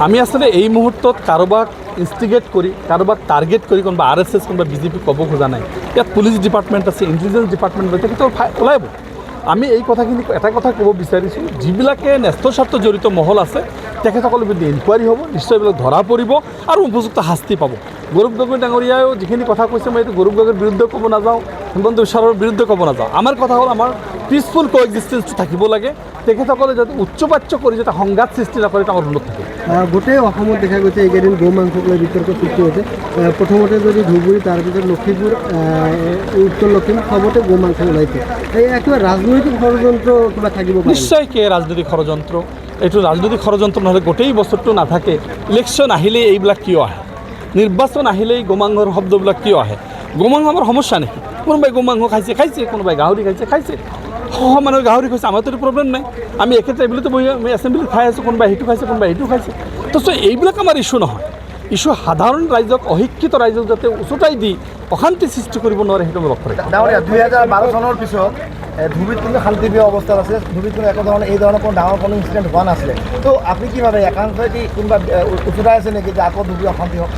আমি আসলে এই মুহূৰ্তত কাৰোবাক ইনষ্টিগেট কৰি কাৰোবাক টাৰ্গেট কৰি কোনোবা RSS কোনোবা বিজেপি ক'ব খোজা নাই। ইয়াত পুলিচ ডিপাৰ্টমেণ্ট আছে, ইণ্টেলিজেঞ্চ ডিপাৰ্টমেণ্ট আছে, তেখেতৰ ওলাব। আমি এই কথাখিনি এটা কথা ক'ব বিচাৰিছোঁ, যিবিলাকে ন্যস্ত স্বাৰ্থ জড়িত মহল আছে তেখেতসকলৰ বিৰুদ্ধে ইনকুৱাৰী হ'ব, নিশ্চয় এইবিলাক ধৰা পৰিব আৰু উপযুক্ত শাস্তি পাব। গৌৰৱ গগৈ ডাঙৰীয়াও যিখিনি কথা কৈছে, মই এইটো গৌৰৱ গগৈৰ বিৰুদ্ধে ক'ব নাযাওঁ, হিমন্ত বিশ্বৰ বিৰুদ্ধে ক'ব নাযাওঁ। আমাৰ কথা হ'ল আমাৰ পিচফুল কোএক্সিষ্টেঞ্চটো থাকিব লাগে। তেখেতসকলে যাতে উচ্চবাচ্য কৰি যাতে সংঘাত সৃষ্টি নকৰে তাৰ অনুৰোধ থাকে। গোটেই অসমত দেখা গৈছে এইকেইদিন গো মাংসক লৈ বিতৰ্ক সৃষ্টি হৈছে। প্ৰথমতে যদি ধুবুৰী, তাৰপিছত লখিমপুৰ, উত্তৰ লখিমপুৰ সবতে গো মাংস ওলাইছে। একেবাৰে ৰাজনৈতিক ষড়যন্ত্ৰ কিবা থাকিব পাৰে? নিশ্চয়কৈ ৰাজনৈতিক ষড়যন্ত্ৰ। এইটো ৰাজনৈতিক ষড়যন্ত্ৰ নহ'লে গোটেই বছৰটো নাথাকে। ইলেকশ্যন আহিলেই এইবিলাক কিয় আহে? নিৰ্বাচন আহিলেই গোমাংসৰ শব্দবিলাক কিয় আহে? গোমাংস আমাৰ সমস্যা নেকি? কোনোবাই গোমাংস খাইছে, কোনোবাই গাহৰি খাইছে। মানুহে গাহৰি খাইছে, আমাৰতো প্ৰব্লেম নাই। আমি একে ট্ৰাইবেলতে বহি আমি এছেম্বলিত খাই আছোঁ, কোনোবাই সেইটো খাইছে, কোনোবাই সেইটো খাইছে। তো এইবিলাক আমাৰ ইছ্যু নহয়। ইছ্যু সাধাৰণ ৰাইজক, অশিক্ষিত ৰাইজক যাতে উচতাই দি অশান্তি সৃষ্টি কৰিব নোৱাৰে, সেইটো আমি লক্ষ্য ৰাখিছোঁ। 2012 চনৰ পিছত ধুবুৰীত কিন্তু শান্তিপ্ৰিয় অৱস্থাত আছে। ধুবুৰীত কিন্তু একো ধৰণৰ এই ধৰণৰ কোনো ডাঙৰ কোনো ইনচিডেণ্ট হোৱা নাছিলে। তো আপুনি কি ভাবে, একাংশই কোনোবা উচতাই আছে নেকি যে আকৌ ধুবুৰী অশান্তি হওক?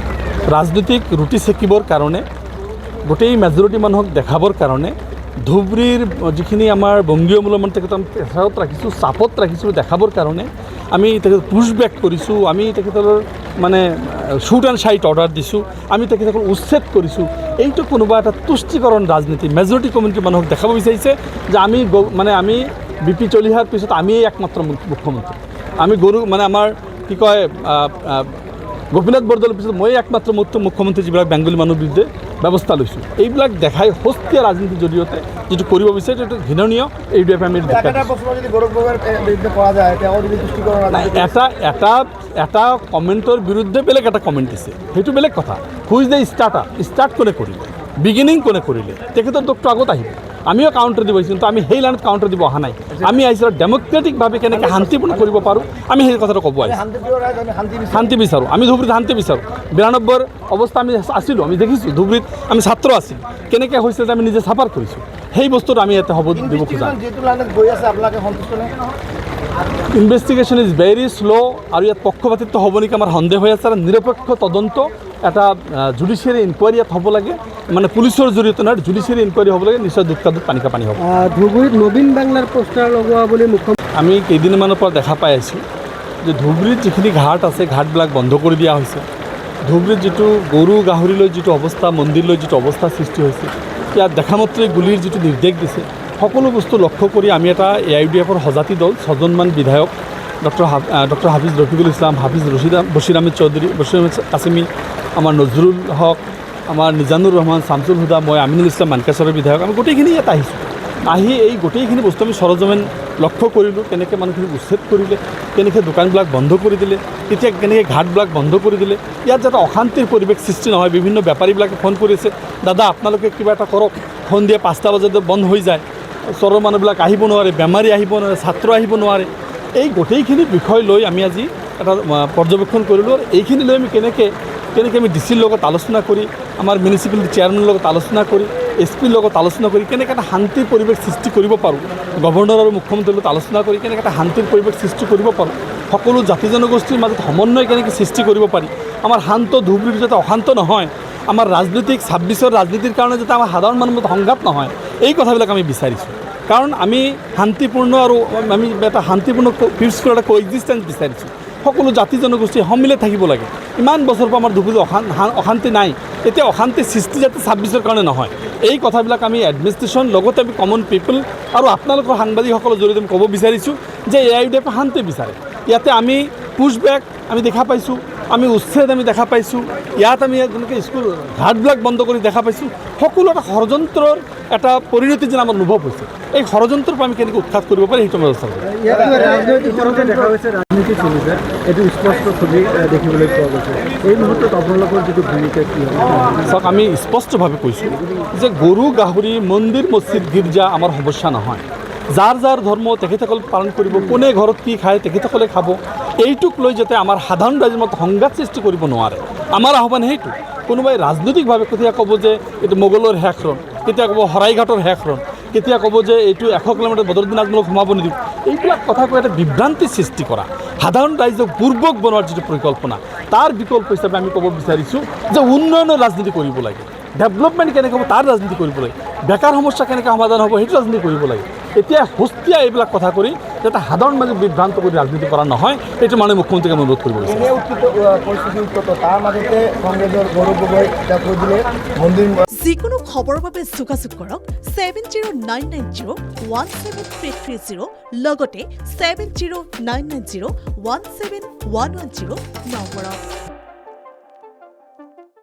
ৰাজনৈতিক ৰুটি চেকিবৰ কাৰণে, গোটেই মেজৰিটি মানুহক দেখাবৰ কাৰণে ধুবুৰীৰ যিখিনি আমাৰ বংগীয় মূলমান তেখেতক আমি প্ৰেছাৰত ৰাখিছোঁ, চাপত ৰাখিছোঁ, দেখাবৰ কাৰণে আমি তেখেতক পুছবেক কৰিছোঁ। আমি তেখেতৰ মানে শ্বুট এণ্ড ছাইট অৰ্ডাৰ দিছোঁ। আমি তেখেতসকল উচ্ছেদ কৰিছোঁ। এইটো কোনোবা এটা তুষ্টিকৰণ ৰাজনীতি। মেজৰিটি কমিউনিটিৰ মানুহক দেখাব বিচাৰিছে যে আমি BP চলিহাৰ পিছত আমিয়েই একমাত্ৰ মুখ্যমন্ত্ৰী। আমি আমাৰ কি কয় গোপীনাথ বৰদলৈৰ পিছত মই একমাত্ৰ মুখ্যমন্ত্ৰী যিবিলাক বেংগলী মানুহৰ বিৰুদ্ধে ব্যৱস্থা লৈছোঁ। এইবিলাক দেখাই সস্তীয়া ৰাজনীতিৰ জৰিয়তে যিটো কৰিব বিচাৰে সেইটো ঘৃণনীয়। এইটোৱে আমি এটা কমেণ্টৰ বিৰুদ্ধে বেলেগ এটা কমেণ্ট দিছে, সেইটো বেলেগ কথা। হুইজ দ্য ষ্টাৰ্ট কোনে কৰিলে, বিগিনিং কোনে কৰিলে, তেখেতৰ দোষটো আগত আহিব। আমিও কাউণ্টাৰ দিব আহিছোঁ, কিন্তু আমি সেই লাইনত কাউণ্টাৰ দিব অহা নাই। আমি আহিছোঁ ডেম'ক্ৰেটিকভাৱে কেনেকৈ শান্তিপূৰ্ণ কৰিব পাৰোঁ, আমি সেই কথাটো ক'ব আহিছোঁ। শান্তি বিচাৰোঁ, আমি ধুবুৰীত শান্তি বিচাৰোঁ। 92ৰ অৱস্থা আমি আছিলোঁ, আমি দেখিছোঁ। ধুবুৰীত আমি ছাত্ৰ আছিলোঁ, কেনেকৈ হৈছিল আমি নিজে চাফাৰ কৰিছোঁ। সেই বস্তুটো আমি ইয়াতে হ'ব দিব খোজা। ইনভেষ্টিগেশ্যন ইজ ভেৰি শ্ল' আৰু ইয়াত পক্ষপাতিত্ব হ'ব নেকি আমাৰ সন্দেহ হৈ আছে। আৰু নিৰপেক্ষ তদন্ত এটা জুডিচিয়াৰী ইনকুৱাৰী ইয়াত হ'ব লাগে, মানে পুলিচৰ জৰিয়তে নহয়, জুডিচিয়াৰী ইনকুৱাৰী হ'ব লাগে। নিশ্চয় দুঃখাদত পানী হ'ব। ধুবুৰীত নবীন বাংলাৰ পোষ্টাৰ লগোৱা বুলি আমি কেইদিনমানৰ পৰা দেখা পাই আছোঁ যে ধুবুৰীত যিখিনি ঘাট আছে, ঘাটবিলাক বন্ধ কৰি দিয়া হৈছে। ধুবুৰীত যিটো গৰু গাহৰিলৈ যিটো অৱস্থা, মন্দিৰলৈ যিটো অৱস্থা সৃষ্টি হৈছে, ইয়াত দেখামাত্ৰে গুলিৰ যিটো নিৰ্দেশ দিছে, সকলো বস্তু লক্ষ্য কৰি আমি এটা AIUDFৰ সজাতি দল 6জনমান বিধায়ক, ডক্টৰ হাফিজ ৰফিকুল ইছলাম, হাফিজ বছিৰ আহমেদ চৌধুৰী, বছিৰ আহমেদ কাছিমি, আমাৰ নজৰুল হক, আমাৰ নিজানুৰ ৰহমান, শামছুল হুদা, মই আমিনুল ইছলাম মানকাছৰৰ বিধায়ক, আমি গোটেইখিনি ইয়াত আহিছোঁ। আহি এই গোটেইখিনি বস্তু আমি সৰজমেন লক্ষ্য কৰিলোঁ। কেনেকৈ মানুহখিনি উচ্ছেদ কৰিলে, কেনেকৈ দোকানবিলাক বন্ধ কৰি দিলে, কেতিয়া কেনেকৈ ঘাটবিলাক বন্ধ কৰি দিলে। ইয়াত যাতে অশান্তিৰ পৰিৱেশ সৃষ্টি নহয়। বিভিন্ন বেপাৰীবিলাকে ফোন কৰিছে, দাদা আপোনালোকে কিবা এটা কৰক, ফোন দিয়ে 5টা বজাতে বন্ধ হৈ যায়, ওচৰৰ মানুহবিলাক আহিব নোৱাৰে, বেমাৰী আহিব নোৱাৰে, ছাত্ৰ আহিব নোৱাৰে। এই গোটেইখিনি বিষয় লৈ আমি আজি এটা পৰ্যবেক্ষণ কৰিলোঁ। আৰু এইখিনি লৈ আমি কেনেকৈ আমি DC ৰ লগত আলোচনা কৰি, আমাৰ মিউনিচিপালিটি চেয়াৰমেনৰ লগত আলোচনা কৰি, SP ৰ লগত আলোচনা কৰি কেনেকৈ এটা শান্তিৰ পৰিৱেশ সৃষ্টি কৰিব পাৰোঁ, গভৰ্ণৰ আৰু মুখ্যমন্ত্ৰীৰ লগত আলোচনা কৰি কেনেকৈ এটা শান্তিৰ পৰিৱেশ সৃষ্টি কৰিব পাৰোঁ, সকলো জাতি জনগোষ্ঠীৰ মাজত সমন্বয় কেনেকৈ সৃষ্টি কৰিব পাৰি, আমাৰ শান্ত ধুবুৰীৰ যাতে অশান্ত নহয়, আমাৰ ৰাজনৈতিক 26ৰ ৰাজনীতিৰ কাৰণে যাতে আমাৰ সাধাৰণ মানুহৰ মাজত সংঘাত নহয়, এই কথাবিলাক আমি বিচাৰিছোঁ। কাৰণ আমি শান্তিপূৰ্ণ আৰু আমি এটা শান্তিপূৰ্ণ পিচফুল এটা কোএক্সিষ্টেঞ্চ বিচাৰিছোঁ। সকলো জাতি জনগোষ্ঠী সমিলে থাকিব লাগে। ইমান বছৰৰ পৰা আমাৰ ধুবুৰীত অশান্তি নাই। এতিয়া অশান্তি সৃষ্টি যাতে 26ৰ কাৰণে নহয়, এই কথাবিলাক আমি এডমিনিষ্ট্ৰেশ্যন লগতে আমি কমন পিপল আৰু আপোনালোকৰ সাংবাদিকসকলৰ জৰিয়তে আমি ক'ব বিচাৰিছোঁ যে AIUDF শান্তি বিচাৰে। ইয়াতে আমি পুছবেক আমি দেখা পাইছোঁ, আমি উচ্ছেদ আমি দেখা পাইছোঁ, ইয়াত আমি যেনেকৈ স্কুল ঘাটবিলাক বন্ধ কৰি দেখা পাইছোঁ। সকলো এটা ষড়যন্ত্ৰৰ এটা পৰিণতি যেন আমাৰ অনুভৱ হৈছে। এই ষড়যন্ত্ৰৰ পৰা আমি কেনেকৈ উৎখাত কৰিব পাৰি সেইটো ব্যৱস্থা কৰোঁ। ৰাজনীতি চলিছে, এইটো স্পষ্ট ছবি দেখিবলৈ পোৱা গৈছে। এই মুহূৰ্তত আপোনালোকৰ যিটো ভূমিকা কি হ'ব? চাওক, আমি স্পষ্টভাৱে কৈছোঁ যে গৰু গাহৰি, মন্দিৰ মছজিদ গীৰ্জা আমাৰ সমস্যা নহয়। যাৰ ধৰ্ম তেখেতসকলে পালন কৰিব, কোনে ঘৰত কি খায় তেখেতসকলে খাব। এইটোক লৈ যাতে আমাৰ সাধাৰণ ৰাইজৰ মাজত সংঘাত সৃষ্টি কৰিব নোৱাৰে, আমাৰ আহ্বান সেইটো। কোনোবাই ৰাজনৈতিকভাৱে কেতিয়া ক'ব যে এইটো মোগলৰ শেষ ৰণ, কেতিয়া ক'ব শৰাইঘাটৰ শেষ ৰণ, কেতিয়া ক'ব যে এইটো 100 কিলোমিটাৰ বদৰুদ্দিন আজমলক সোমাব নিদিওঁ। এইবিলাক কথা কৈ এটা বিভ্ৰান্তি সৃষ্টি কৰা, সাধাৰণ ৰাইজক বুৰ্বক বনোৱাৰ যিটো পৰিকল্পনা, তাৰ বিকল্প হিচাপে আমি ক'ব বিচাৰিছোঁ যে উন্নয়নৰ ৰাজনীতি কৰিব লাগে, ডেভেলপমেণ্ট কেনেকৈ হ'ব তাৰ ৰাজনীতি কৰিব লাগে, বেকাৰ সমস্যা কেনেকৈ সমাধান হ'ব সেইটো ৰাজনীতি কৰিব লাগে। এতিয়া সস্তীয়া এইবিলাক কথা কৰি যাতে সাধাৰণ মানুহ বিভ্ৰান্ত কৰি ৰাজনীতি কৰা নহয়, এইটো মানে মুখ্যমন্ত্ৰীক আমি অনুৰোধ কৰিব বিচাৰিছোঁ। এনে উত্তপ্ত পৰিস্থিতি উত্তপ্ত, তাৰ মাজতে কংগ্ৰেছৰ গৌৰৱ গগৈ এতিয়া কৈ দিলে মন্দিৰ যিকোনো খবৰৰ বাবে যোগাযোগ কৰক 7099017330 লগতে 7099017110 নম্বৰত।